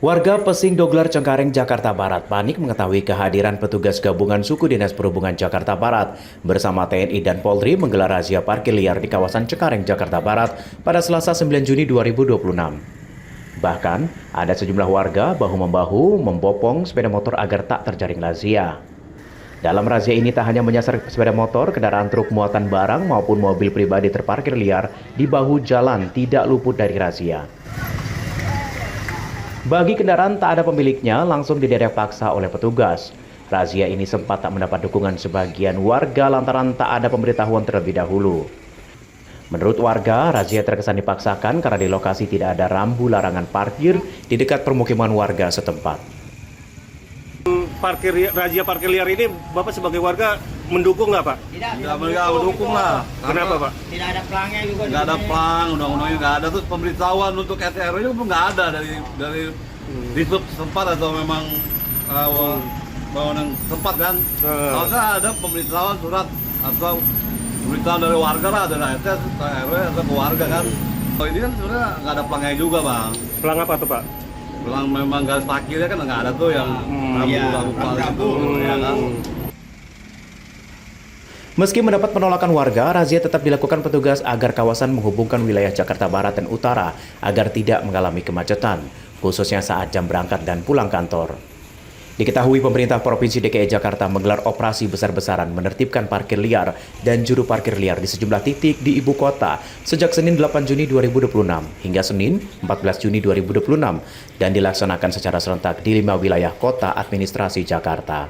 Warga Pesing Doglar Cengkareng, Jakarta Barat panik mengetahui kehadiran petugas gabungan suku Dinas Perhubungan Jakarta Barat bersama TNI dan Polri menggelar razia parkir liar di kawasan Cengkareng, Jakarta Barat pada Selasa 9 Juni 2026. Bahkan, ada sejumlah warga bahu-membahu membopong sepeda motor agar tak terjaring razia. Dalam razia ini tak hanya menyasar sepeda motor, kendaraan truk muatan barang maupun mobil pribadi terparkir liar di bahu jalan tidak luput dari razia. Bagi kendaraan tak ada pemiliknya, langsung diderek paksa oleh petugas. Razia ini sempat tak mendapat dukungan sebagian warga lantaran tak ada pemberitahuan terlebih dahulu. Menurut warga, razia terkesan dipaksakan karena di lokasi tidak ada rambu larangan parkir di dekat permukiman warga setempat. Razia parkir liar ini, Bapak sebagai warga mendukung nggak, Pak? Tidak mendukung lah. Kenapa, Pak? Tidak ada pelangnya juga. Nggak ada pelang, undang-undangnya nggak ada. Terus pemberitahuan untuk RT RW itu nggak ada dari distrik setempat atau memang bangunan tempat kan. Harusnya ada pemberitahuan surat atau pemberitahuan dari warga lah, dari RT RW atau ke warga kan. Ini kan sebenarnya nggak ada pelangnya juga, Bang. Pelang apa tuh, Pak? Pelang memang garis parkirnya kan nggak ada tuh yang rambu-rambu ya kan. Meski mendapat penolakan warga, razia tetap dilakukan petugas agar kawasan menghubungkan wilayah Jakarta Barat dan Utara agar tidak mengalami kemacetan, khususnya saat jam berangkat dan pulang kantor. Diketahui pemerintah Provinsi DKI Jakarta menggelar operasi besar-besaran menertibkan parkir liar dan juru parkir liar di sejumlah titik di ibu kota sejak Senin 8 Juni 2026 hingga Senin 14 Juni 2026 dan dilaksanakan secara serentak di 5 wilayah kota administrasi Jakarta.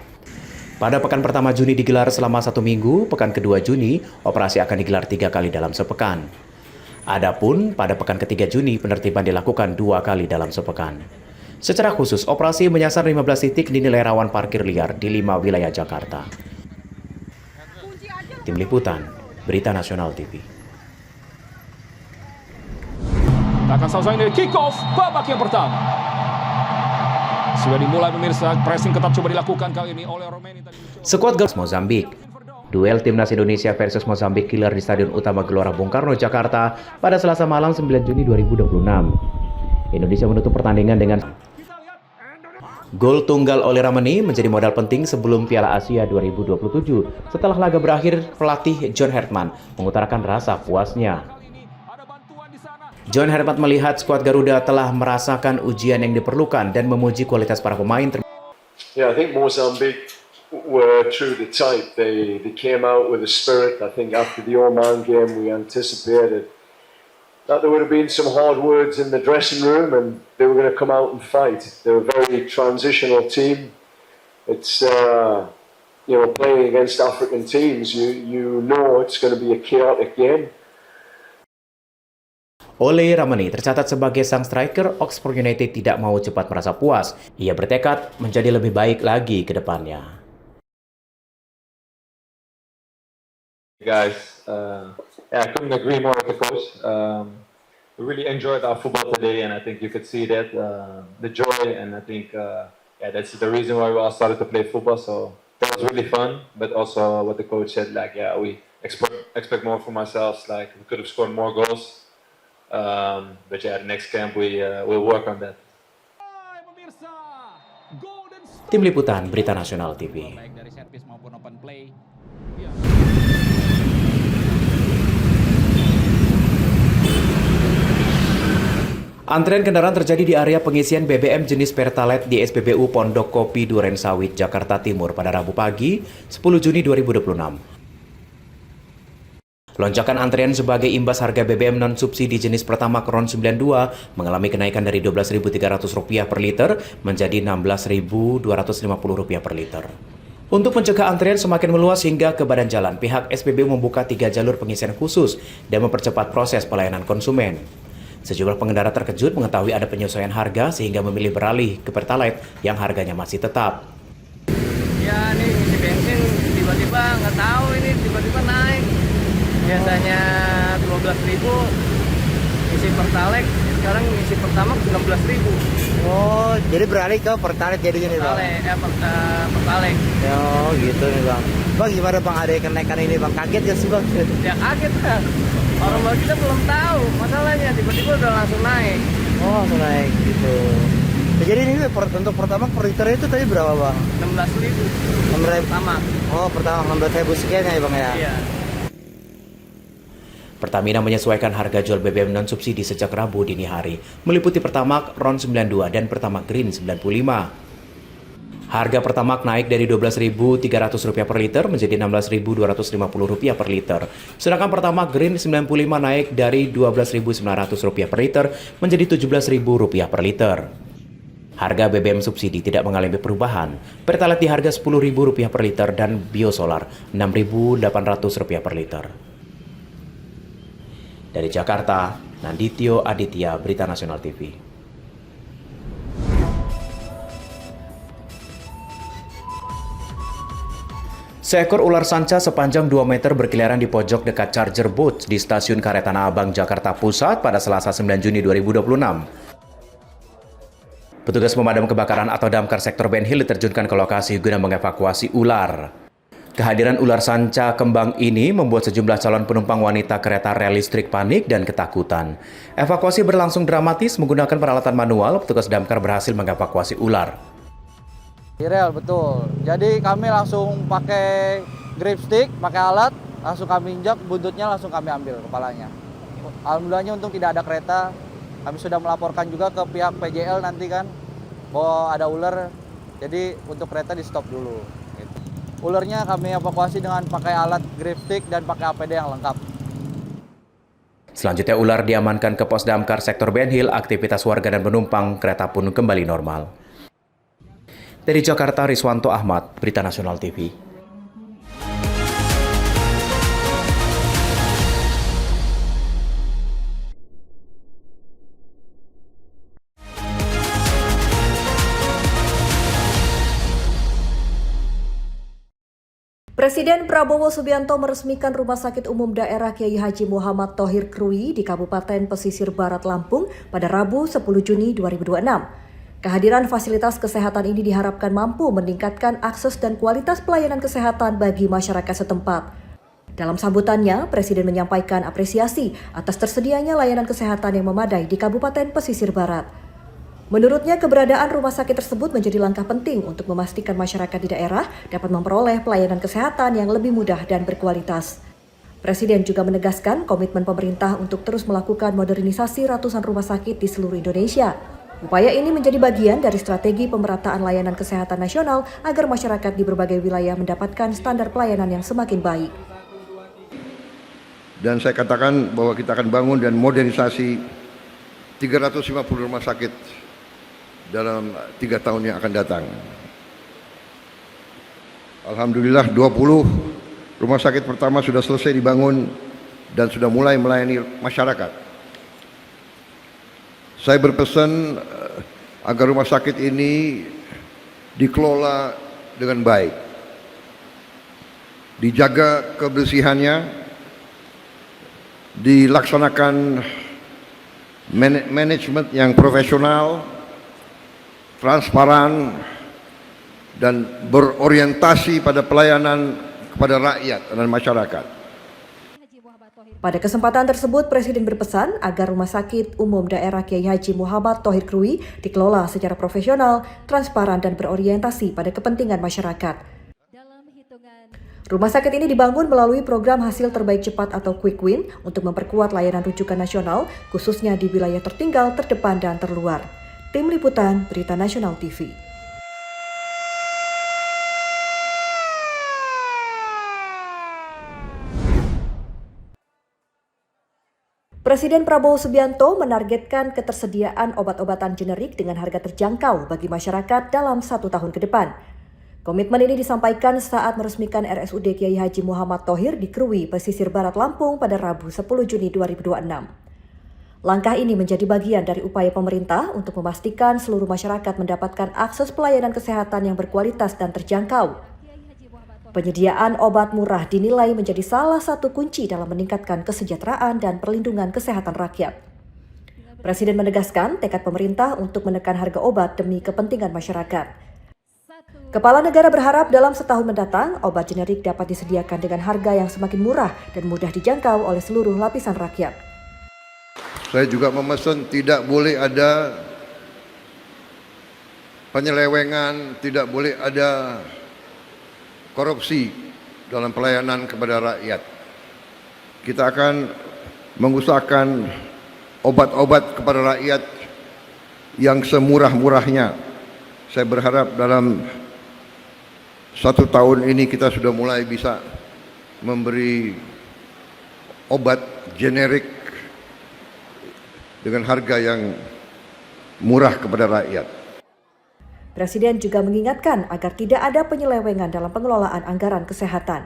Pada pekan pertama Juni digelar selama 1 minggu, pekan kedua Juni operasi akan digelar 3 kali dalam sepekan. Adapun pada pekan ketiga Juni penertiban dilakukan 2 kali dalam sepekan. Secara khusus, operasi menyasar 15 titik dinilai rawan parkir liar di 5 wilayah Jakarta. Tim Liputan, Berita Nasional TV. Akan selesai dari kick off babak yang pertama. Sudah dimulai pemirsa, pressing ketat coba dilakukan kali ini oleh Romeni. Skuad Girls Mozambik. Duel Timnas Indonesia versus Mozambik digelar di Stadion Utama Gelora Bung Karno, Jakarta pada Selasa malam 9 Juni 2026. Indonesia menutup pertandingan dengan gol tunggal oleh Ramani menjadi modal penting sebelum Piala Asia 2027. Setelah laga berakhir, pelatih John Herman mengutarakan rasa puasnya. John Herman melihat skuad Garuda telah merasakan ujian yang diperlukan dan memuji kualitas para pemain. Yeah, I think Mozambique were true to type. They came out with a spirit. I think after the Oman game, we anticipated that there would have been some hard words in the dressing room and they were going to come out and fight. They're a very transitional team. It's, playing against African teams, you know it's going to be a chaotic game. Ole Ramani tercatat sebagai sang striker, Oxford United tidak mau cepat merasa puas. Ia bertekad menjadi lebih baik lagi ke depannya. Guys, I couldn't agree more with the coach. We really enjoyed our football today, and I think you could see that the joy, and I think that's the reason why we all started to play football. So that was really fun, but also what the coach said, we expect more from ourselves. Like we could have scored more goals, but the next camp we'll work on that. Tim Liputan, Berita Nasional TV. Baik dari servis maupun open play. Antrean kendaraan terjadi di area pengisian BBM jenis Pertalite di SPBU Pondok Kopi Duren Sawit, Jakarta Timur pada Rabu pagi, 10 Juni 2026. Lonjakan antrean sebagai imbas harga BBM non-subsidi jenis Pertamax RON 92 mengalami kenaikan dari Rp12.300 per liter menjadi Rp16.250 per liter. Untuk mencegah antrean semakin meluas hingga ke badan jalan, pihak SPBU membuka 3 jalur pengisian khusus dan mempercepat proses pelayanan konsumen. Sejumlah pengendara terkejut mengetahui ada penyesuaian harga sehingga memilih beralih ke Pertalite yang harganya masih tetap. Ya nih isi bensin tiba-tiba nggak tahu ini tiba-tiba naik. Biasanya 12.000 isi Pertalite, sekarang isi Pertamax 16.000. Oh, jadi beralih ke Pertalite jadi gini bang? Pertalite. Oh gitu nih bang. Bang gimana bang ada kenaikan ini bang? Kaget gak sih bang? Ya kaget kan. Orang baru kita belum tahu masalahnya tiba-tiba udah langsung naik. Oh langsung naik gitu. Jadi ini untuk pertama per liter itu tadi berapa bang? 16.000 pertama. Oh pertama 16.000 sekian ya bang ya? Iya. Pertamina menyesuaikan harga jual BBM non-subsidi sejak Rabu dini hari, meliputi Pertamax RON 92 dan Pertamax Green 95. Harga Pertamax naik dari Rp12.300 per liter menjadi Rp16.250 per liter. Sedangkan Pertamax Green 95 naik dari Rp12.900 per liter menjadi Rp17.000 per liter. Harga BBM subsidi tidak mengalami perubahan. Pertalite di harga Rp10.000 per liter dan biosolar Rp6.800 per liter. Dari Jakarta, Nandityo Aditya, Berita Nasional TV. Seekor ular sanca sepanjang 2 meter berkeliaran di pojok dekat charger boat di stasiun Karet Tanah Abang, Jakarta Pusat pada Selasa 9 Juni 2026. Petugas pemadam kebakaran atau damkar sektor Ben Hill diterjunkan ke lokasi guna mengevakuasi ular. Kehadiran ular sanca kembang ini membuat sejumlah calon penumpang wanita kereta rel listrik panik dan ketakutan. Evakuasi berlangsung dramatis menggunakan peralatan manual, petugas damkar berhasil mengevakuasi ular. Rel, betul. Jadi kami langsung pakai grip stick, pakai alat, langsung kami injak, buntutnya langsung kami ambil kepalanya. Alhamdulillahnya untung tidak ada kereta. Kami sudah melaporkan juga ke pihak PJL nanti kan, bahwa ada ular, jadi untuk kereta di stop dulu. Gitu. Ularnya kami evakuasi dengan pakai alat grip stick dan pakai APD yang lengkap. Selanjutnya ular diamankan ke pos damkar sektor Ben Hill, aktivitas warga dan penumpang kereta pun kembali normal. Dari Jakarta, Riswanto Ahmad, Berita Nasional TV. Presiden Prabowo Subianto meresmikan Rumah Sakit Umum Daerah Kiai Haji Muhammad Thohir Krui di Kabupaten Pesisir Barat Lampung pada Rabu 10 Juni 2026. Kehadiran fasilitas kesehatan ini diharapkan mampu meningkatkan akses dan kualitas pelayanan kesehatan bagi masyarakat setempat. Dalam sambutannya, Presiden menyampaikan apresiasi atas tersedianya layanan kesehatan yang memadai di Kabupaten Pesisir Barat. Menurutnya, keberadaan rumah sakit tersebut menjadi langkah penting untuk memastikan masyarakat di daerah dapat memperoleh pelayanan kesehatan yang lebih mudah dan berkualitas. Presiden juga menegaskan komitmen pemerintah untuk terus melakukan modernisasi ratusan rumah sakit di seluruh Indonesia. Upaya ini menjadi bagian dari strategi pemerataan layanan kesehatan nasional agar masyarakat di berbagai wilayah mendapatkan standar pelayanan yang semakin baik. Dan saya katakan bahwa kita akan bangun dan modernisasi 350 rumah sakit dalam 3 tahun yang akan datang. Alhamdulillah 20 rumah sakit pertama sudah selesai dibangun dan sudah mulai melayani masyarakat. Saya berpesan agar rumah sakit ini dikelola dengan baik, dijaga kebersihannya, dilaksanakan manajemen yang profesional, transparan, dan berorientasi pada pelayanan kepada rakyat dan masyarakat. Pada kesempatan tersebut, Presiden berpesan agar Rumah Sakit Umum Daerah Kiai Haji Muhammad Thohir Krui dikelola secara profesional, transparan, dan berorientasi pada kepentingan masyarakat. Rumah sakit ini dibangun melalui program hasil terbaik cepat atau Quick Win untuk memperkuat layanan rujukan nasional, khususnya di wilayah tertinggal, terdepan, dan terluar. Tim Liputan Berita Nasional TV. Presiden Prabowo Subianto menargetkan ketersediaan obat-obatan generik dengan harga terjangkau bagi masyarakat dalam 1 tahun ke depan. Komitmen ini disampaikan saat meresmikan RSUD Kiai Haji Muhammad Thohir di Krui, Pesisir Barat Lampung pada Rabu 10 Juni 2026. Langkah ini menjadi bagian dari upaya pemerintah untuk memastikan seluruh masyarakat mendapatkan akses pelayanan kesehatan yang berkualitas dan terjangkau. Penyediaan obat murah dinilai menjadi salah satu kunci dalam meningkatkan kesejahteraan dan perlindungan kesehatan rakyat. Presiden menegaskan tekad pemerintah untuk menekan harga obat demi kepentingan masyarakat. Kepala negara berharap dalam setahun mendatang, obat generik dapat disediakan dengan harga yang semakin murah dan mudah dijangkau oleh seluruh lapisan rakyat. Saya juga memesan tidak boleh ada penyelewengan, tidak boleh ada korupsi dalam pelayanan kepada rakyat. Kita akan mengusahakan obat-obat kepada rakyat yang semurah-murahnya. Saya berharap dalam 1 tahun ini kita sudah mulai bisa memberi obat generik dengan harga yang murah kepada rakyat. Presiden juga mengingatkan agar tidak ada penyelewengan dalam pengelolaan anggaran kesehatan.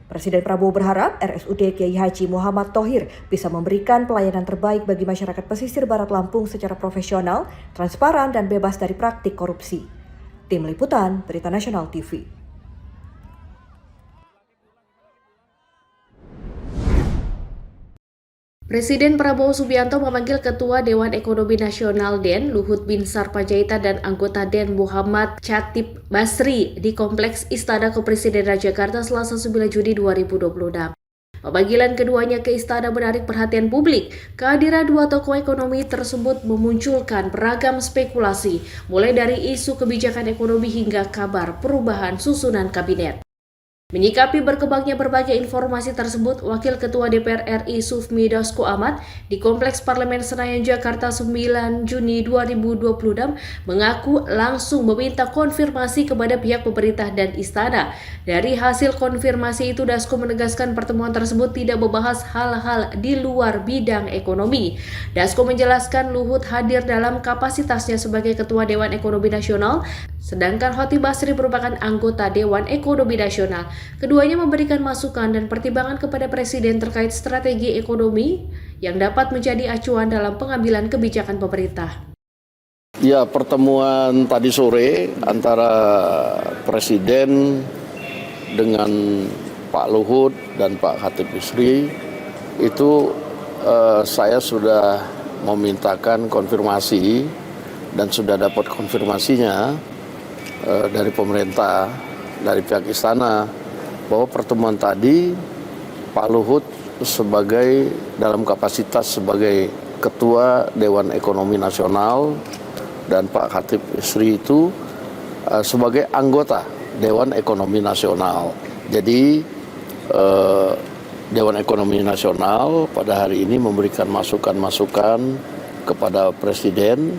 Presiden Prabowo berharap RSUD Kiai Haji Muhammad Thohir bisa memberikan pelayanan terbaik bagi masyarakat pesisir Barat Lampung secara profesional, transparan, dan bebas dari praktik korupsi. Tim Liputan, Berita Nasional TV. Presiden Prabowo Subianto memanggil Ketua Dewan Ekonomi Nasional DEN Luhut Binsar Panjaitan dan anggota DEN Muhammad Chatib Basri di Kompleks Istana Kepresidenan Jakarta Selasa 9 Juni 2026. Pemanggilan keduanya ke istana menarik perhatian publik. Kehadiran dua tokoh ekonomi tersebut memunculkan beragam spekulasi, mulai dari isu kebijakan ekonomi hingga kabar perubahan susunan kabinet. Menyikapi berkembangnya berbagai informasi tersebut, Wakil Ketua DPR RI Sufmi Dasko Ahmad di Kompleks Parlemen Senayan Jakarta 9 Juni 2026 mengaku langsung meminta konfirmasi kepada pihak pemerintah dan istana. Dari hasil konfirmasi itu, Dasko menegaskan pertemuan tersebut tidak membahas hal-hal di luar bidang ekonomi. Dasko menjelaskan Luhut hadir dalam kapasitasnya sebagai Ketua Dewan Ekonomi Nasional, sedangkan Chatib Basri merupakan anggota Dewan Ekonomi Nasional. Keduanya memberikan masukan dan pertimbangan kepada Presiden terkait strategi ekonomi yang dapat menjadi acuan dalam pengambilan kebijakan pemerintah. Ya, pertemuan tadi sore antara Presiden dengan Pak Luhut dan Pak Chatib Basri itu saya sudah memintakan konfirmasi dan sudah dapat konfirmasinya dari pemerintah, dari pihak istana, bahwa pertemuan tadi Pak Luhut sebagai dalam kapasitas sebagai Ketua Dewan Ekonomi Nasional dan Pak Chatib Basri itu sebagai anggota Dewan Ekonomi Nasional. Jadi Dewan Ekonomi Nasional pada hari ini memberikan masukan-masukan kepada Presiden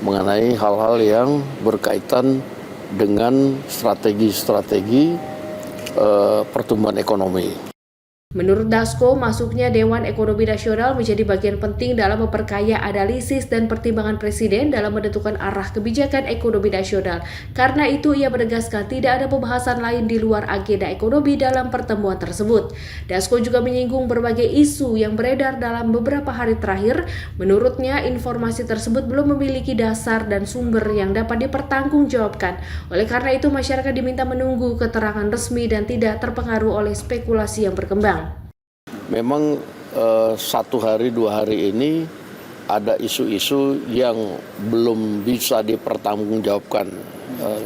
mengenai hal-hal yang berkaitan dengan strategi-strategi pertumbuhan ekonomi. Menurut Dasko, masuknya Dewan Ekonomi Nasional menjadi bagian penting dalam memperkaya analisis dan pertimbangan Presiden dalam menentukan arah kebijakan ekonomi nasional. Karena itu, ia menegaskan tidak ada pembahasan lain di luar agenda ekonomi dalam pertemuan tersebut. Dasko juga menyinggung berbagai isu yang beredar dalam beberapa hari terakhir. Menurutnya, informasi tersebut belum memiliki dasar dan sumber yang dapat dipertanggungjawabkan. Oleh karena itu, masyarakat diminta menunggu keterangan resmi dan tidak terpengaruh oleh spekulasi yang berkembang. Memang 1 hari 2 hari ini ada isu-isu yang belum bisa dipertanggungjawabkan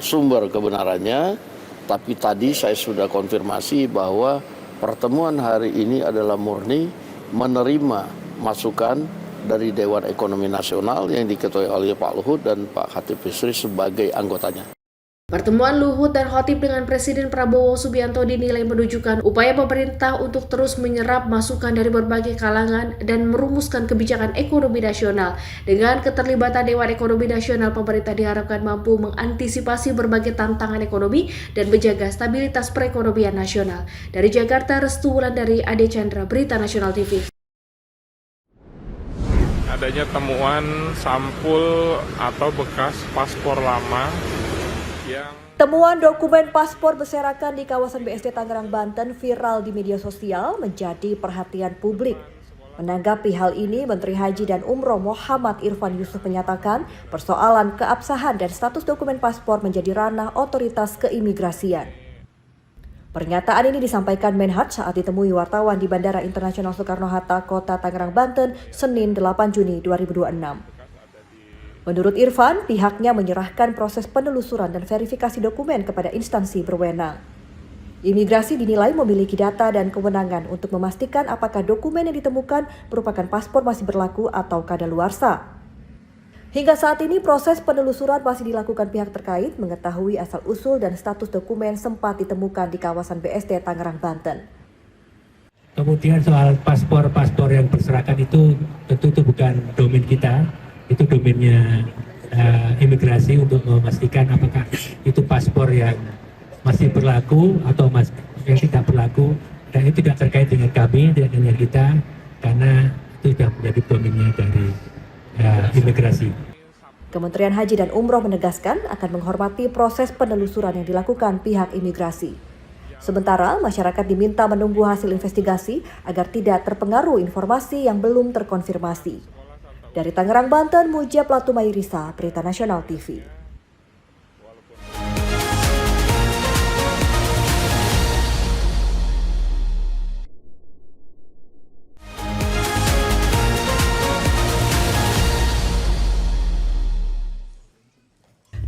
sumber kebenarannya, tapi tadi saya sudah konfirmasi bahwa pertemuan hari ini adalah murni menerima masukan dari Dewan Ekonomi Nasional yang diketuai oleh Pak Luhut dan Pak Chatib Basri sebagai anggotanya. Pertemuan Luhut dan Chatib dengan Presiden Prabowo Subianto dinilai menunjukkan upaya pemerintah untuk terus menyerap masukan dari berbagai kalangan dan merumuskan kebijakan ekonomi nasional. Dengan keterlibatan Dewan Ekonomi Nasional, pemerintah diharapkan mampu mengantisipasi berbagai tantangan ekonomi dan menjaga stabilitas perekonomian nasional. Dari Jakarta, Restu Wulandari, Ade Chandra, Berita Nasional TV. Adanya temuan sampul atau bekas paspor lama Temuan dokumen paspor berserakan di kawasan BSD Tangerang, Banten viral di media sosial menjadi perhatian publik. Menanggapi hal ini, Menteri Haji dan Umroh Muhammad Irfan Yusuf menyatakan persoalan keabsahan dan status dokumen paspor menjadi ranah otoritas keimigrasian. Pernyataan ini disampaikan Menhad saat ditemui wartawan di Bandara Internasional Soekarno-Hatta, Kota Tangerang, Banten, Senin 8 Juni 2026. Menurut Irfan, pihaknya menyerahkan proses penelusuran dan verifikasi dokumen kepada instansi berwenang. Imigrasi dinilai memiliki data dan kewenangan untuk memastikan apakah dokumen yang ditemukan merupakan paspor masih berlaku atau kadaluarsa. Hingga saat ini proses penelusuran masih dilakukan pihak terkait mengetahui asal-usul dan status dokumen sempat ditemukan di kawasan BSD Tangerang, Banten. Kemudian soal paspor yang berserakan itu tentu itu bukan domain kita, itu domainnya imigrasi untuk memastikan apakah itu paspor yang masih berlaku atau yang tidak berlaku, dan itu tidak terkait dengan kami, tidak dengan kita, karena itu sudah menjadi domainnya dari imigrasi. Kementerian Haji dan Umroh menegaskan akan menghormati proses penelusuran yang dilakukan pihak imigrasi. Sementara masyarakat diminta menunggu hasil investigasi agar tidak terpengaruh informasi yang belum terkonfirmasi. Dari Tangerang, Banten, Mujab Latumairisa, Berita Nasional TV.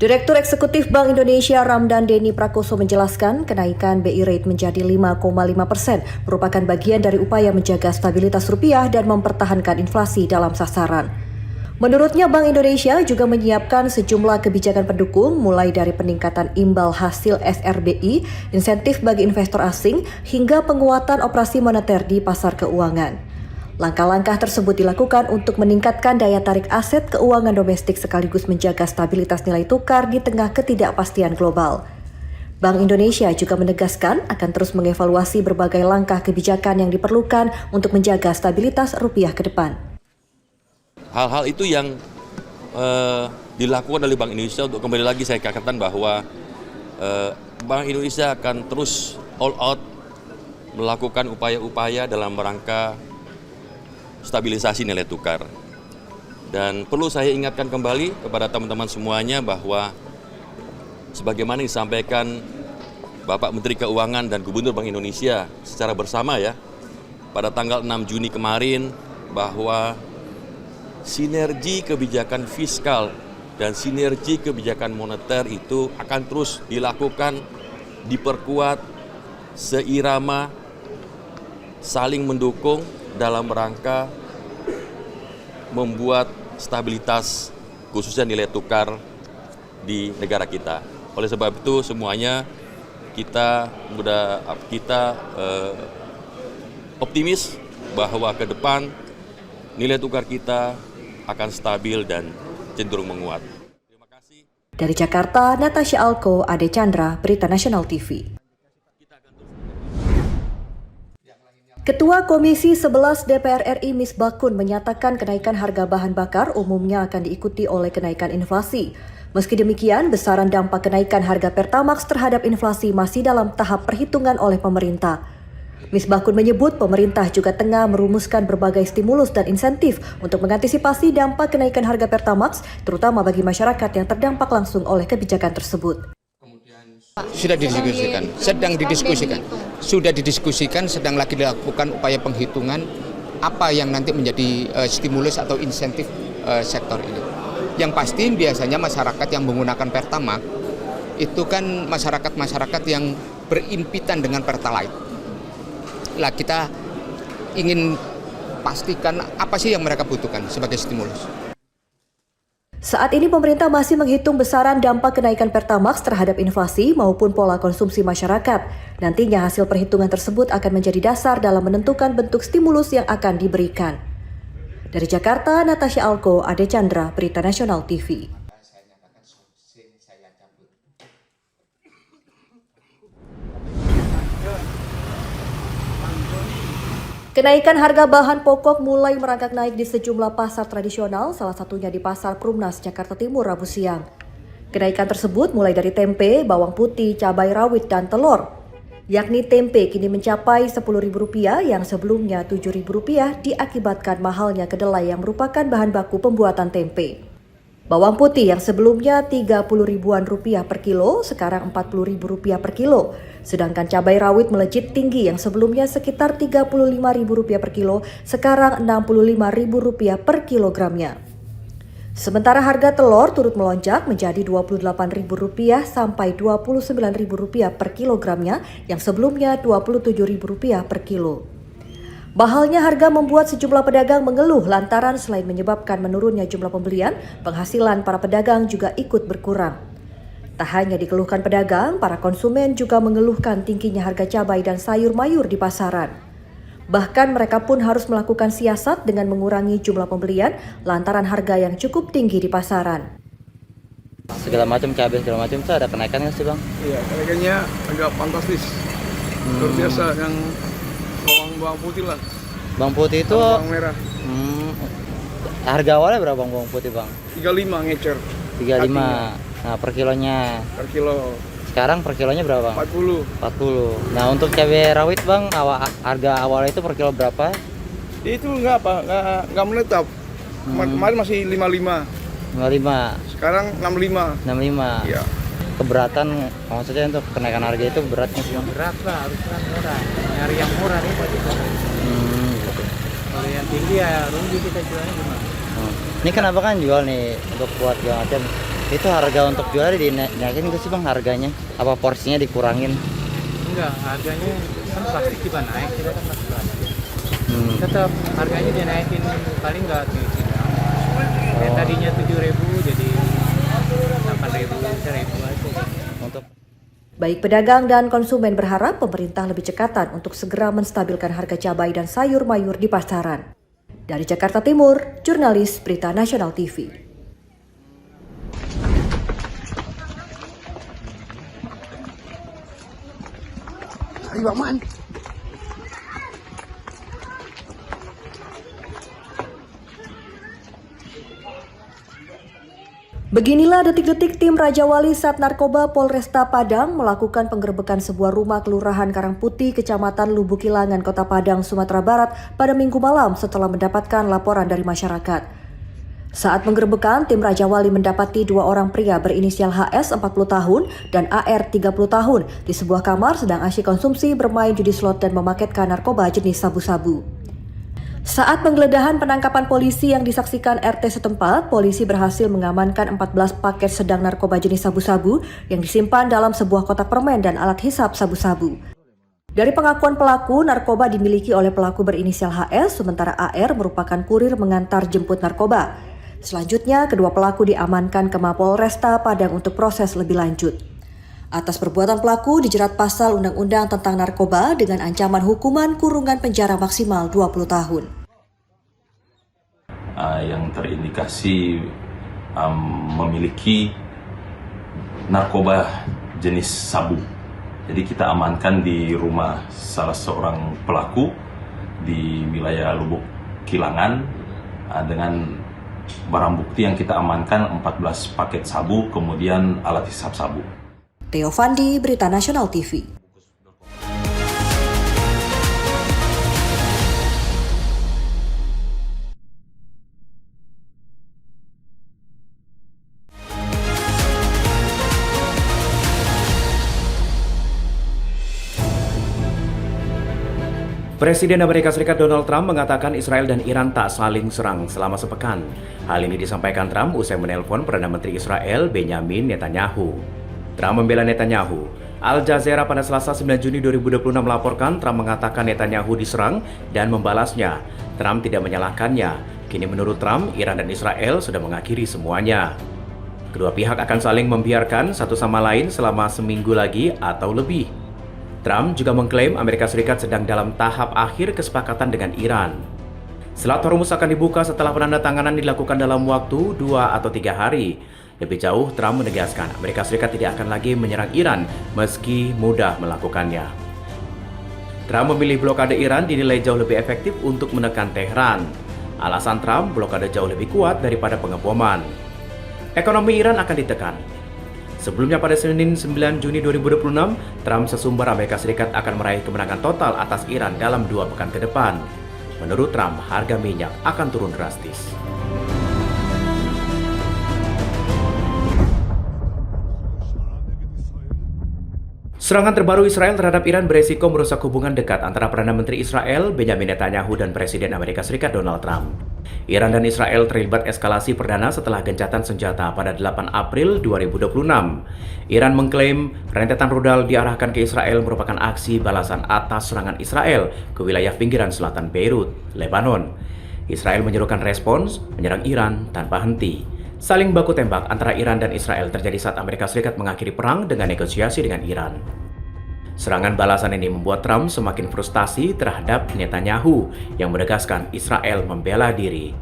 Direktur Eksekutif Bank Indonesia Ramdan Denny Prakoso menjelaskan kenaikan BI rate menjadi 5,5% merupakan bagian dari upaya menjaga stabilitas rupiah dan mempertahankan inflasi dalam sasaran. Menurutnya, Bank Indonesia juga menyiapkan sejumlah kebijakan pendukung mulai dari peningkatan imbal hasil SRBI, insentif bagi investor asing, hingga penguatan operasi moneter di pasar keuangan. Langkah-langkah tersebut dilakukan untuk meningkatkan daya tarik aset keuangan domestik sekaligus menjaga stabilitas nilai tukar di tengah ketidakpastian global. Bank Indonesia juga menegaskan akan terus mengevaluasi berbagai langkah kebijakan yang diperlukan untuk menjaga stabilitas rupiah ke depan. Hal-hal itu yang dilakukan oleh Bank Indonesia untuk kembali lagi saya katakan bahwa Bank Indonesia akan terus all out melakukan upaya-upaya dalam rangka stabilisasi nilai tukar. Dan perlu saya ingatkan kembali kepada teman-teman semuanya bahwa sebagaimana disampaikan Bapak Menteri Keuangan dan Gubernur Bank Indonesia secara bersama ya pada tanggal 6 Juni kemarin, bahwa sinergi kebijakan fiskal dan sinergi kebijakan moneter itu akan terus dilakukan, diperkuat, seirama, saling mendukung dalam rangka membuat stabilitas khususnya nilai tukar di negara kita. Oleh sebab itu semuanya kita optimis bahwa ke depan nilai tukar kita akan stabil dan cenderung menguat. Terima kasih. Dari Jakarta, Natasha Alko, Ade Chandra, Berita Nasional TV. Ketua Komisi 11 DPR RI Misbakun menyatakan kenaikan harga bahan bakar umumnya akan diikuti oleh kenaikan inflasi. Meski demikian, besaran dampak kenaikan harga Pertamax terhadap inflasi masih dalam tahap perhitungan oleh pemerintah. Misbakun menyebut pemerintah juga tengah merumuskan berbagai stimulus dan insentif untuk mengantisipasi dampak kenaikan harga Pertamax, terutama bagi masyarakat yang terdampak langsung oleh kebijakan tersebut. Sudah didiskusikan, sedang lagi dilakukan upaya penghitungan apa yang nanti menjadi stimulus atau insentif sektor ini. Yang pasti biasanya masyarakat yang menggunakan Pertamax itu kan masyarakat yang berimpitan dengan Pertalite. Lah kita ingin pastikan apa sih yang mereka butuhkan sebagai stimulus. Saat ini pemerintah masih menghitung besaran dampak kenaikan Pertamax terhadap inflasi maupun pola konsumsi masyarakat. Nantinya hasil perhitungan tersebut akan menjadi dasar dalam menentukan bentuk stimulus yang akan diberikan. Dari Jakarta, Natasha Alko, Ade Chandra, Berita Nasional TV. Kenaikan harga bahan pokok mulai merangkak naik di sejumlah pasar tradisional, salah satunya di Pasar Perumnas, Jakarta Timur, Rabu siang. Kenaikan tersebut mulai dari tempe, bawang putih, cabai rawit, dan telur. Yakni tempe kini mencapai Rp10.000 yang sebelumnya Rp7.000 diakibatkan mahalnya kedelai yang merupakan bahan baku pembuatan tempe. Bawang putih yang sebelumnya Rp30.000 per kilo, sekarang Rp40.000 per kilo. Sedangkan cabai rawit melejit tinggi yang sebelumnya sekitar Rp35.000 per kilo, sekarang Rp65.000 per kilogramnya. Sementara harga telur turut melonjak menjadi Rp28.000 sampai Rp29.000 per kilogramnya, yang sebelumnya Rp27.000 per kilo. Mahalnya harga membuat sejumlah pedagang mengeluh lantaran selain menyebabkan menurunnya jumlah pembelian, penghasilan para pedagang juga ikut berkurang. Tak hanya dikeluhkan pedagang, para konsumen juga mengeluhkan tingginya harga cabai dan sayur mayur di pasaran. Bahkan mereka pun harus melakukan siasat dengan mengurangi jumlah pembelian lantaran harga yang cukup tinggi di pasaran. Segala macam cabai segala macam itu ada kenaikan nggak sih bang? Iya, kenaikannya agak fantastis. Luar biasa yang bawang putih lah. Bawang putih itu bawang merah. Harga awalnya berapa bawang putih bang? 35 ngecer. 35. Nah per kilonya? Per kilo. Sekarang per kilonya berapa bang? 40. Nah untuk cabai rawit bang, harga awalnya itu per kilo berapa? Itu nggak menetap. Kemarin masih 55. 55. Sekarang 65. 65. Iya. Keberatan, maksudnya untuk kenaikan harga itu beratnya sih bang? Berat lah, harus murah. Nyari yang murah nih Pak. Kalau yang tinggi ya rugi kita jualnya gimana? Ini kenapa kan jual nih untuk buat segala macam? Itu harga untuk jualnya dinaikin nggak sih bang harganya? Apa porsinya dikurangin? Enggak, harganya kan plastik juga naik, kita kan masih plastik. Tetap harganya dinaikin paling nggak tinggi. Yang tadinya 7.000 jadi 8.000, 1.000 aja. Baik pedagang dan konsumen berharap pemerintah lebih cekatan untuk segera menstabilkan harga cabai dan sayur mayur di pasaran. Dari Jakarta Timur, jurnalis Berita Nasional TV. Ayo Bang Man. Beginilah detik-detik tim Raja Wali Sat Narkoba Polresta Padang melakukan penggerebekan sebuah rumah kelurahan Karangputih, Kecamatan Lubuk Kilangan, Kota Padang, Sumatera Barat pada Minggu malam setelah mendapatkan laporan dari masyarakat. Saat penggerebekan, tim Raja Wali mendapati dua orang pria berinisial HS 40 tahun dan AR 30 tahun di sebuah kamar sedang asyik konsumsi bermain judi slot dan memaketkan narkoba jenis sabu-sabu. Saat penggeledahan penangkapan polisi yang disaksikan RT setempat, polisi berhasil mengamankan 14 paket sedang narkoba jenis sabu-sabu yang disimpan dalam sebuah kotak permen dan alat hisap sabu-sabu. Dari pengakuan pelaku, narkoba dimiliki oleh pelaku berinisial HS, sementara AR merupakan kurir mengantar jemput narkoba. Selanjutnya, kedua pelaku diamankan ke Mapolresta Padang untuk proses lebih lanjut. Atas perbuatan pelaku dijerat pasal Undang-Undang tentang Narkoba dengan ancaman hukuman kurungan penjara maksimal 20 tahun. Yang terindikasi memiliki narkoba jenis sabu. Jadi kita amankan di rumah salah seorang pelaku di wilayah Lubuk Kilangan dengan barang bukti yang kita amankan 14 paket sabu, kemudian alat hisap sabu. Theo Fandi, Berita Nasional TV. Presiden Amerika Serikat Donald Trump mengatakan Israel dan Iran tak saling serang selama sepekan. Hal ini disampaikan Trump usai menelpon Perdana Menteri Israel Benjamin Netanyahu. Trump membela Netanyahu. Al Jazeera pada Selasa 9 Juni 2026 melaporkan Trump mengatakan Netanyahu diserang dan membalasnya. Trump tidak menyalahkannya. Kini menurut Trump, Iran dan Israel sudah mengakhiri semuanya. Kedua pihak akan saling membiarkan satu sama lain selama seminggu lagi atau lebih. Trump juga mengklaim Amerika Serikat sedang dalam tahap akhir kesepakatan dengan Iran. Selat Hormuz akan dibuka setelah penandatanganan dilakukan dalam waktu 2 atau 3 hari. Lebih jauh, Trump menegaskan Amerika Serikat tidak akan lagi menyerang Iran meski mudah melakukannya. Trump memilih blokade Iran dinilai jauh lebih efektif untuk menekan Teheran. Alasan Trump, blokade jauh lebih kuat daripada pengeboman. Ekonomi Iran akan ditekan. Sebelumnya pada Senin 9 Juni 2026, Trump sesumber Amerika Serikat akan meraih kemenangan total atas Iran dalam 2 pekan ke depan. Menurut Trump, harga minyak akan turun drastis. Serangan terbaru Israel terhadap Iran beresiko merusak hubungan dekat antara Perdana Menteri Israel Benjamin Netanyahu dan Presiden Amerika Serikat Donald Trump. Iran dan Israel terlibat eskalasi perdana setelah gencatan senjata pada 8 April 2026. Iran mengklaim rentetan rudal diarahkan ke Israel merupakan aksi balasan atas serangan Israel ke wilayah pinggiran selatan Beirut, Lebanon. Israel menyerukan respons menyerang Iran tanpa henti. Saling baku tembak antara Iran dan Israel terjadi saat Amerika Serikat mengakhiri perang dengan negosiasi dengan Iran. Serangan balasan ini membuat Trump semakin frustasi terhadap Netanyahu yang menegaskan Israel membela diri.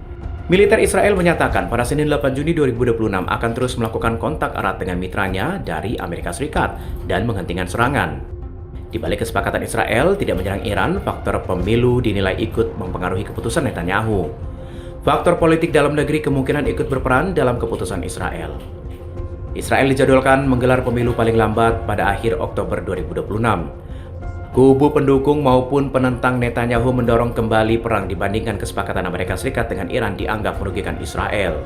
Militer Israel menyatakan pada Senin 8 Juni 2026 akan terus melakukan kontak erat dengan mitranya dari Amerika Serikat dan menghentikan serangan. Di balik kesepakatan Israel tidak menyerang Iran, faktor pemilu dinilai ikut mempengaruhi keputusan Netanyahu. Faktor politik dalam negeri kemungkinan ikut berperan dalam keputusan Israel. Israel dijadwalkan menggelar pemilu paling lambat pada akhir Oktober 2026. Kubu pendukung maupun penentang Netanyahu mendorong kembali perang dibandingkan kesepakatan Amerika Serikat dengan Iran dianggap merugikan Israel.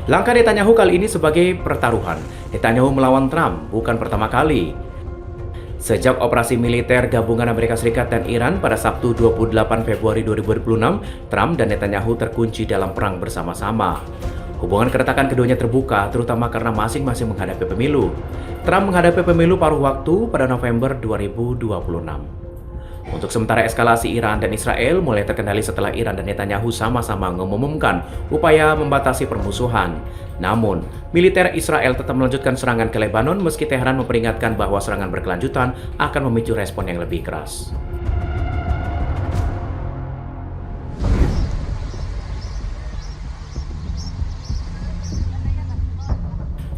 Langkah Netanyahu kali ini sebagai pertaruhan. Netanyahu melawan Trump bukan pertama kali. Sejak operasi militer gabungan Amerika Serikat dan Iran pada Sabtu 28 Februari 2026, Trump dan Netanyahu terkunci dalam perang bersama-sama. Hubungan keretakan keduanya terbuka, terutama karena masing-masing menghadapi pemilu. Trump menghadapi pemilu paruh waktu pada November 2026. Untuk sementara eskalasi Iran dan Israel mulai terkendali setelah Iran dan Netanyahu sama-sama mengumumkan upaya membatasi permusuhan. Namun, militer Israel tetap melanjutkan serangan ke Lebanon meski Teheran memperingatkan bahwa serangan berkelanjutan akan memicu respon yang lebih keras.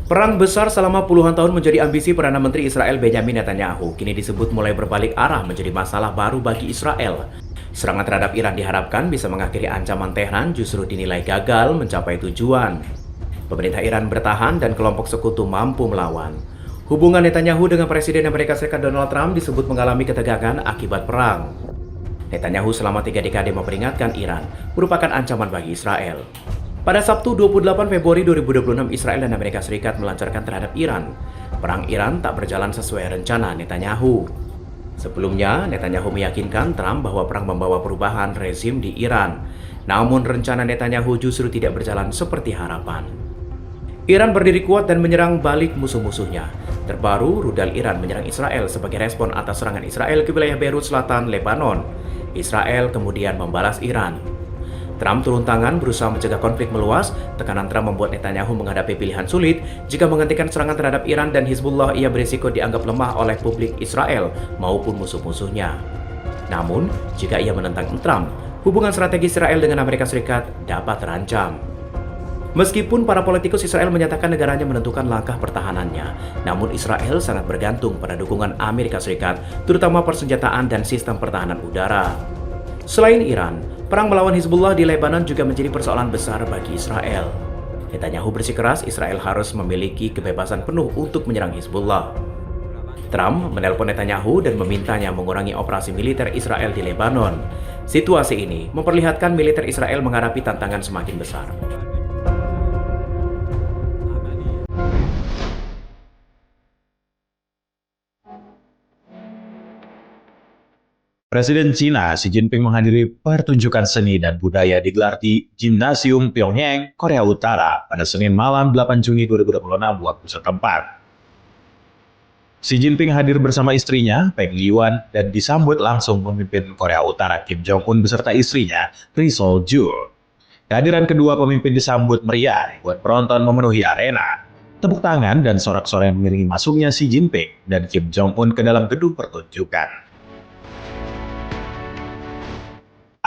Perang besar selama puluhan tahun menjadi ambisi Perdana Menteri Israel Benjamin Netanyahu. Kini disebut mulai berbalik arah menjadi masalah baru bagi Israel. Serangan terhadap Iran diharapkan bisa mengakhiri ancaman Tehran justru dinilai gagal mencapai tujuan. Pemerintah Iran bertahan dan kelompok sekutu mampu melawan. Hubungan Netanyahu dengan Presiden Amerika Serikat Donald Trump disebut mengalami ketegangan akibat perang. Netanyahu selama 3 dekade memperingatkan Iran merupakan ancaman bagi Israel. Pada Sabtu 28 Februari 2026, Israel dan Amerika Serikat melancarkan terhadap Iran. Perang Iran tak berjalan sesuai rencana Netanyahu. Sebelumnya, Netanyahu meyakinkan Trump bahwa perang membawa perubahan rezim di Iran. Namun rencana Netanyahu justru tidak berjalan seperti harapan. Iran berdiri kuat dan menyerang balik musuh-musuhnya. Terbaru, rudal Iran menyerang Israel sebagai respon atas serangan Israel ke wilayah Beirut Selatan, Lebanon. Israel kemudian membalas Iran. Trump turun tangan berusaha mencegah konflik meluas. Tekanan Trump membuat Netanyahu menghadapi pilihan sulit. Jika menghentikan serangan terhadap Iran dan Hizbullah, ia berisiko dianggap lemah oleh publik Israel maupun musuh-musuhnya. Namun, jika ia menentang Trump, hubungan strategis Israel dengan Amerika Serikat dapat terancam. Meskipun para politikus Israel menyatakan negaranya menentukan langkah pertahanannya, namun Israel sangat bergantung pada dukungan Amerika Serikat, terutama persenjataan dan sistem pertahanan udara. Selain Iran, perang melawan Hizbullah di Lebanon juga menjadi persoalan besar bagi Israel. Netanyahu bersikeras Israel harus memiliki kebebasan penuh untuk menyerang Hizbullah. Trump menelpon Netanyahu dan memintanya mengurangi operasi militer Israel di Lebanon. Situasi ini memperlihatkan militer Israel menghadapi tantangan semakin besar. Presiden Cina Xi Jinping menghadiri pertunjukan seni dan budaya digelar di Gimnasium Pyongyang, Korea Utara pada Senin malam 8 Juni 2026 waktu setempat. Xi Jinping hadir bersama istrinya, Peng Liyuan, dan disambut langsung pemimpin Korea Utara Kim Jong-un beserta istrinya, Ri Sol-ju. Kehadiran kedua pemimpin disambut meriah, buat penonton memenuhi arena. Tepuk tangan dan sorak-sorai mengiringi masuknya Xi Jinping dan Kim Jong-un ke dalam gedung pertunjukan.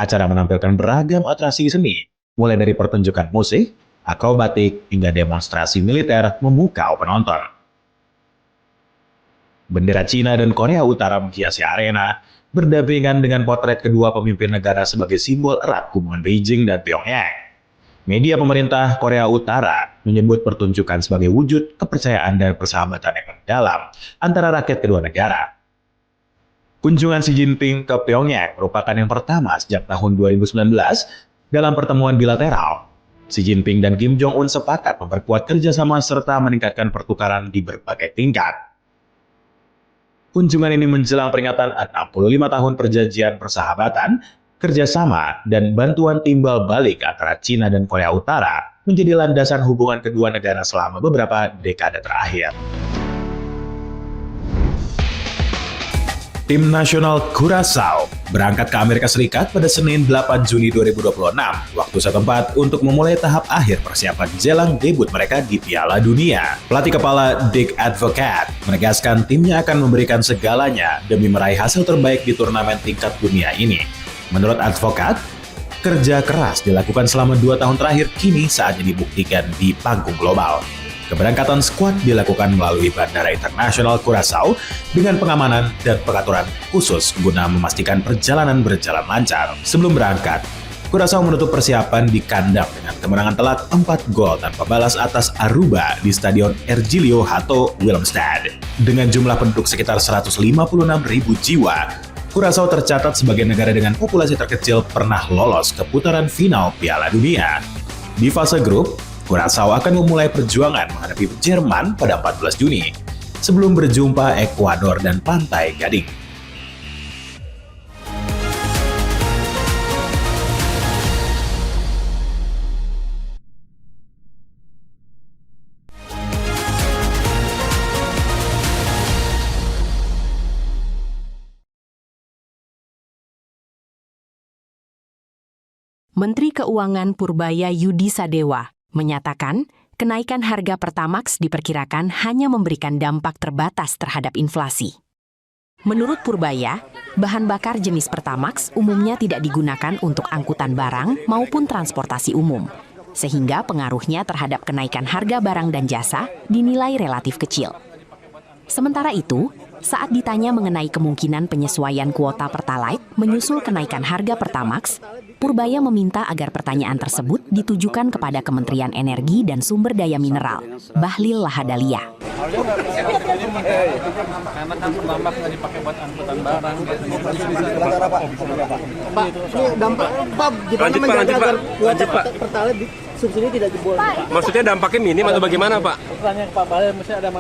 Acara menampilkan beragam atraksi seni, mulai dari pertunjukan musik, akrobatik, hingga demonstrasi militer memukau penonton. Bendera Cina dan Korea Utara menghiasi arena, berdampingan dengan potret kedua pemimpin negara sebagai simbol erat hubungan Beijing dan Pyongyang. Media pemerintah Korea Utara menyebut pertunjukan sebagai wujud kepercayaan dan persahabatan yang mendalam antara rakyat kedua negara. Kunjungan Xi Jinping ke Pyongyang merupakan yang pertama sejak tahun 2019 dalam pertemuan bilateral. Xi Jinping dan Kim Jong-un sepakat memperkuat kerjasama serta meningkatkan pertukaran di berbagai tingkat. Kunjungan ini menjelang peringatan 65 tahun perjanjian persahabatan Kerjasama dan bantuan timbal balik antara Cina dan Korea Utara menjadi landasan hubungan kedua negara selama beberapa dekade terakhir. Tim nasional Curaçao berangkat ke Amerika Serikat pada Senin 8 Juni 2026 waktu setempat untuk memulai tahap akhir persiapan jelang debut mereka di Piala Dunia. Pelatih kepala Dick Advocaat menegaskan timnya akan memberikan segalanya demi meraih hasil terbaik di turnamen tingkat dunia ini. Menurut Advocaat, kerja keras dilakukan selama 2 tahun terakhir kini saatnya dibuktikan di panggung global. Keberangkatan skuad dilakukan melalui Bandara Internasional Curaçao dengan pengamanan dan pengaturan khusus guna memastikan perjalanan berjalan lancar. Sebelum berangkat, Curaçao menutup persiapan di kandang dengan kemenangan telak 4 gol tanpa balas atas Aruba di Stadion Ergilio Hato Willemstad. Dengan jumlah penduduk sekitar 156.000 jiwa, Curaçao tercatat sebagai negara dengan populasi terkecil pernah lolos ke putaran final Piala Dunia. Di fase grup, Curaçao akan memulai perjuangan menghadapi Jerman pada 14 Juni sebelum berjumpa Ekuador dan Pantai Gading. Menteri Keuangan Purbaya Yudi Sadewa menyatakan kenaikan harga Pertamax diperkirakan hanya memberikan dampak terbatas terhadap inflasi. Menurut Purbaya, bahan bakar jenis Pertamax umumnya tidak digunakan untuk angkutan barang maupun transportasi umum, sehingga pengaruhnya terhadap kenaikan harga barang dan jasa dinilai relatif kecil. Sementara itu, saat ditanya mengenai kemungkinan penyesuaian kuota Pertalite menyusul kenaikan harga Pertamax, Purbaya meminta agar pertanyaan tersebut ditujukan kepada Kementerian Energi dan Sumber Daya Mineral, Bahlil Lahadalia. Karena kan Pertamax nggak dipakai buat angkutan barang. Pak, ini dampak Pak gimana menjaga agar kuota Pertalite subsidi tidak jebol? Maksudnya dampaknya minim atau bagaimana, Pak? Tanya ke Pak Bahlil, mesti ada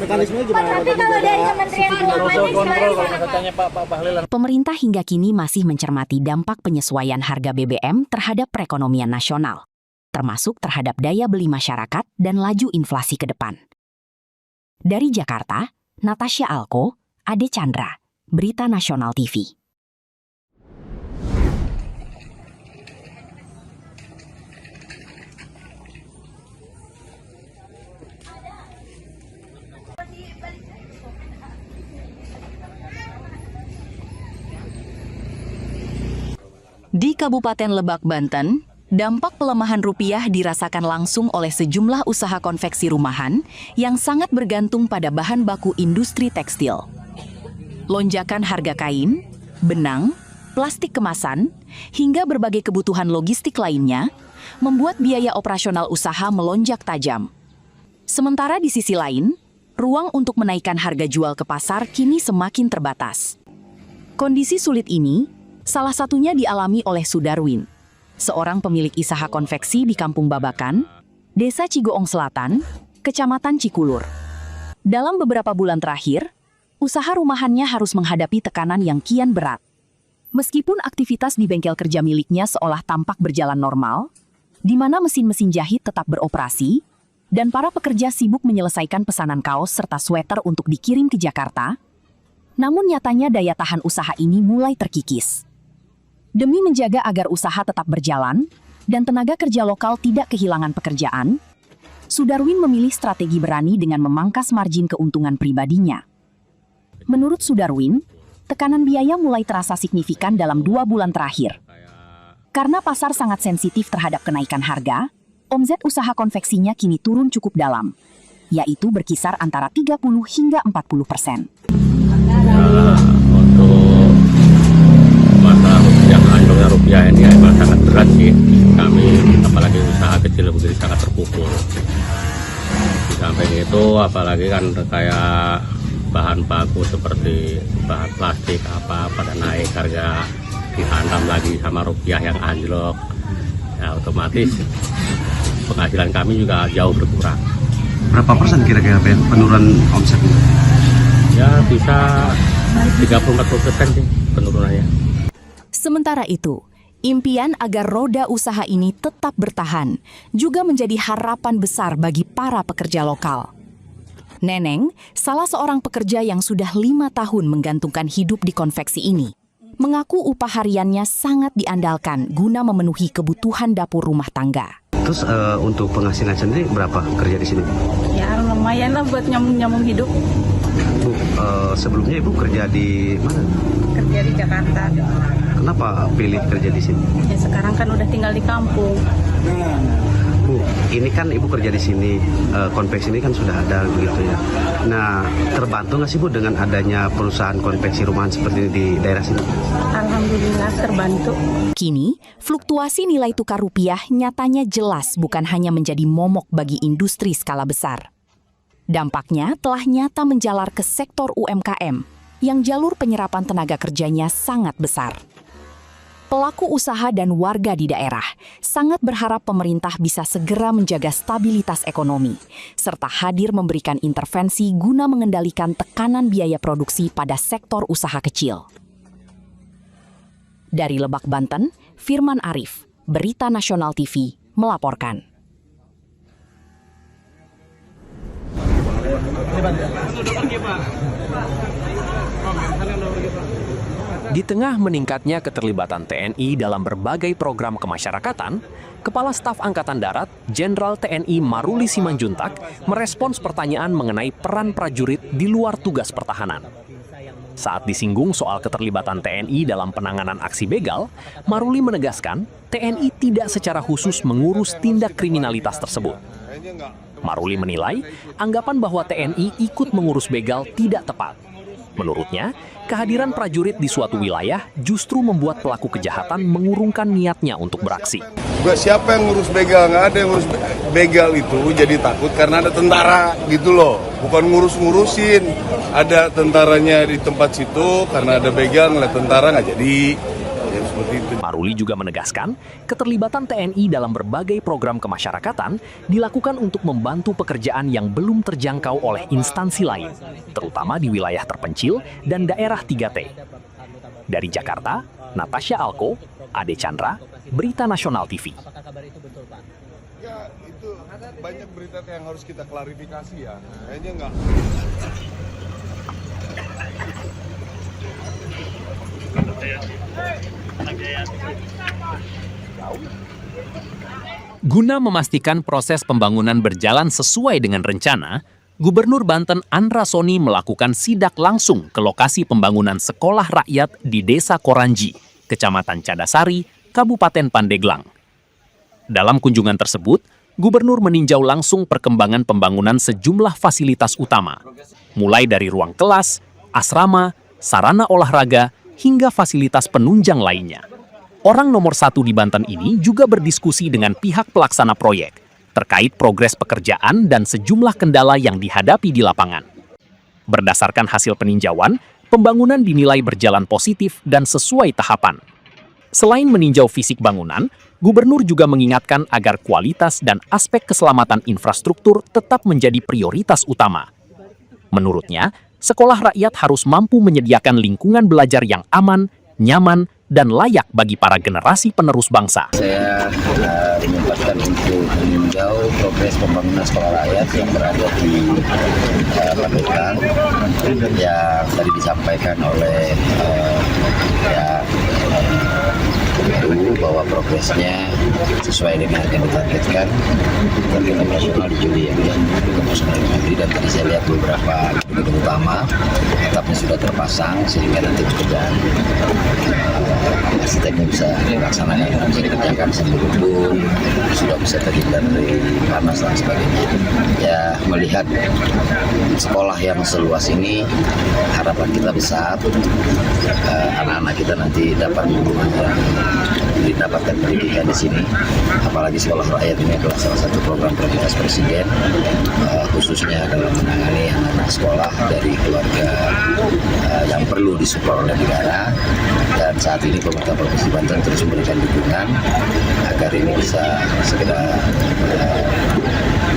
mekanisme gimana? Tapi kalau dari Kementerian kontrol kalau saya tanya Pak Bahlil. Pemerintah hingga kini masih mencermati dampak penyesuaian harga BBM terhadap perekonomian nasional, termasuk terhadap daya beli masyarakat dan laju inflasi ke depan. Dari Jakarta, Natasha Alko, Ade Chandra, Berita Nasional TV. Di Kabupaten Lebak, Banten, dampak pelemahan rupiah dirasakan langsung oleh sejumlah usaha konveksi rumahan yang sangat bergantung pada bahan baku industri tekstil. Lonjakan harga kain, benang, plastik kemasan, hingga berbagai kebutuhan logistik lainnya membuat biaya operasional usaha melonjak tajam. Sementara di sisi lain, ruang untuk menaikkan harga jual ke pasar kini semakin terbatas. Kondisi sulit ini salah satunya dialami oleh Sudarwin, seorang pemilik usaha konveksi di Kampung Babakan, Desa Cigoong Selatan, Kecamatan Cikulur. Dalam beberapa bulan terakhir, usaha rumahannya harus menghadapi tekanan yang kian berat. Meskipun aktivitas di bengkel kerja miliknya seolah tampak berjalan normal, di mana mesin-mesin jahit tetap beroperasi, dan para pekerja sibuk menyelesaikan pesanan kaos serta sweater untuk dikirim ke Jakarta, namun nyatanya daya tahan usaha ini mulai terkikis. Demi menjaga agar usaha tetap berjalan dan tenaga kerja lokal tidak kehilangan pekerjaan, Sudarwin memilih strategi berani dengan memangkas margin keuntungan pribadinya. Menurut Sudarwin, tekanan biaya mulai terasa signifikan dalam 2 bulan terakhir. Karena pasar sangat sensitif terhadap kenaikan harga, omset usaha konveksinya kini turun cukup dalam, yaitu berkisar antara 30 hingga 40%. Rupiah ini memang sangat berat sih. Kami apalagi usaha kecil begini sangat terpukul. Di samping itu apalagi kan kayak bahan baku seperti bahan plastik apa pada naik harga, dihantam lagi sama rupiah yang anjlok. Ya otomatis penghasilan kami juga jauh berkurang. Berapa persen kira-kira penurunan omsetnya? Ya bisa 30-40% sih penurunannya. Sementara itu, impian agar roda usaha ini tetap bertahan juga menjadi harapan besar bagi para pekerja lokal. Neneng, salah seorang pekerja yang sudah 5 tahun menggantungkan hidup di konveksi ini, mengaku upah hariannya sangat diandalkan guna memenuhi kebutuhan dapur rumah tangga. Terus untuk penghasilan sendiri berapa kerja di sini? Ya lumayan lah buat nyambung hidup. Bu, sebelumnya Ibu kerja di mana? Kerja di Jakarta. Kenapa pilih kerja di sini? Ya sekarang kan udah tinggal di kampung. Bu, ini kan Ibu kerja di sini, konveksi ini kan sudah ada begitu ya. Nah, terbantu nggak sih Bu dengan adanya perusahaan konveksi rumahan seperti ini di daerah sini? Alhamdulillah terbantu. Kini, fluktuasi nilai tukar rupiah nyatanya jelas bukan hanya menjadi momok bagi industri skala besar. Dampaknya telah nyata menjalar ke sektor UMKM yang jalur penyerapan tenaga kerjanya sangat besar. Pelaku usaha dan warga di daerah sangat berharap pemerintah bisa segera menjaga stabilitas ekonomi, serta hadir memberikan intervensi guna mengendalikan tekanan biaya produksi pada sektor usaha kecil. Dari Lebak, Banten, Firman Arif, Berita Nasional TV, melaporkan. Di tengah meningkatnya keterlibatan TNI dalam berbagai program kemasyarakatan, Kepala Staf Angkatan Darat, Jenderal TNI Maruli Simanjuntak, merespons pertanyaan mengenai peran prajurit di luar tugas pertahanan. Saat disinggung soal keterlibatan TNI dalam penanganan aksi begal, Maruli menegaskan TNI tidak secara khusus mengurus tindak kriminalitas tersebut. Maruli menilai anggapan bahwa TNI ikut mengurus begal tidak tepat. Menurutnya, kehadiran prajurit di suatu wilayah justru membuat pelaku kejahatan mengurungkan niatnya untuk beraksi. Siapa yang ngurus begal? Nggak ada yang ngurus begal itu jadi takut karena ada tentara gitu loh. Bukan ngurus-ngurusin. Ada tentaranya di tempat situ karena ada begal ngeliat tentara nggak jadi. Ya, seperti itu. Maruli juga menegaskan, keterlibatan TNI dalam berbagai program kemasyarakatan dilakukan untuk membantu pekerjaan yang belum terjangkau oleh instansi lain, terutama di wilayah terpencil dan daerah 3T. Dari Jakarta, Natasha Alko, Ade Chandra, Berita Nasional TV. Ya, itu banyak berita yang harus kita klarifikasi ya. Kayaknya enggak. Guna memastikan proses pembangunan berjalan sesuai dengan rencana, Gubernur Banten Andra Soni melakukan sidak langsung ke lokasi pembangunan sekolah rakyat di Desa Koranji, Kecamatan Cadasari, Kabupaten Pandeglang. Dalam kunjungan tersebut, Gubernur meninjau langsung perkembangan pembangunan sejumlah fasilitas utama, mulai dari ruang kelas, asrama, sarana olahraga, hingga fasilitas penunjang lainnya. Orang nomor 1 di Banten ini juga berdiskusi dengan pihak pelaksana proyek terkait progres pekerjaan dan sejumlah kendala yang dihadapi di lapangan. Berdasarkan hasil peninjauan, pembangunan dinilai berjalan positif dan sesuai tahapan. Selain meninjau fisik bangunan, Gubernur juga mengingatkan agar kualitas dan aspek keselamatan infrastruktur tetap menjadi prioritas utama. Menurutnya, sekolah rakyat harus mampu menyediakan lingkungan belajar yang aman, nyaman, dan layak bagi para generasi penerus bangsa. Saya menyempatkan untuk meninjau progres pembangunan sekolah rakyat yang berada di Pandeglang yang tadi disampaikan oleh bahwa progresnya sesuai dengan yang ditargetkan target operasional di Juli dan tadi saya lihat beberapa gedung utama atapnya sudah terpasang sehingga nanti pekerjaan arsiteknya bisa dilaksanakan, bisa dikerjakan sambil gedung sudah bisa terhindar dari panas dan sebagainya. Ya, melihat sekolah yang seluas ini harapan kita besar anak-anak kita nanti dapat mendapatkan pendidikan di sini, apalagi sekolah rakyat ini adalah salah satu program prioritas Presiden, khususnya dalam menangani anak-anak sekolah dari keluarga yang perlu disupport oleh negara. Dan saat ini pemerintah Provinsi Banten terus memberikan dukungan agar ini bisa segera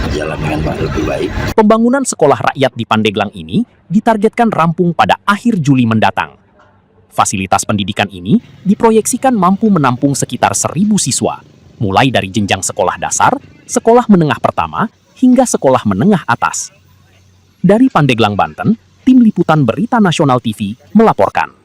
berjalan dengan lebih baik. Pembangunan sekolah rakyat di Pandeglang ini ditargetkan rampung pada akhir Juli mendatang. Fasilitas pendidikan ini diproyeksikan mampu menampung sekitar 1.000 siswa, mulai dari jenjang sekolah dasar, sekolah menengah pertama, hingga sekolah menengah atas. Dari Pandeglang, Banten, Tim Liputan Berita Nasional TV melaporkan.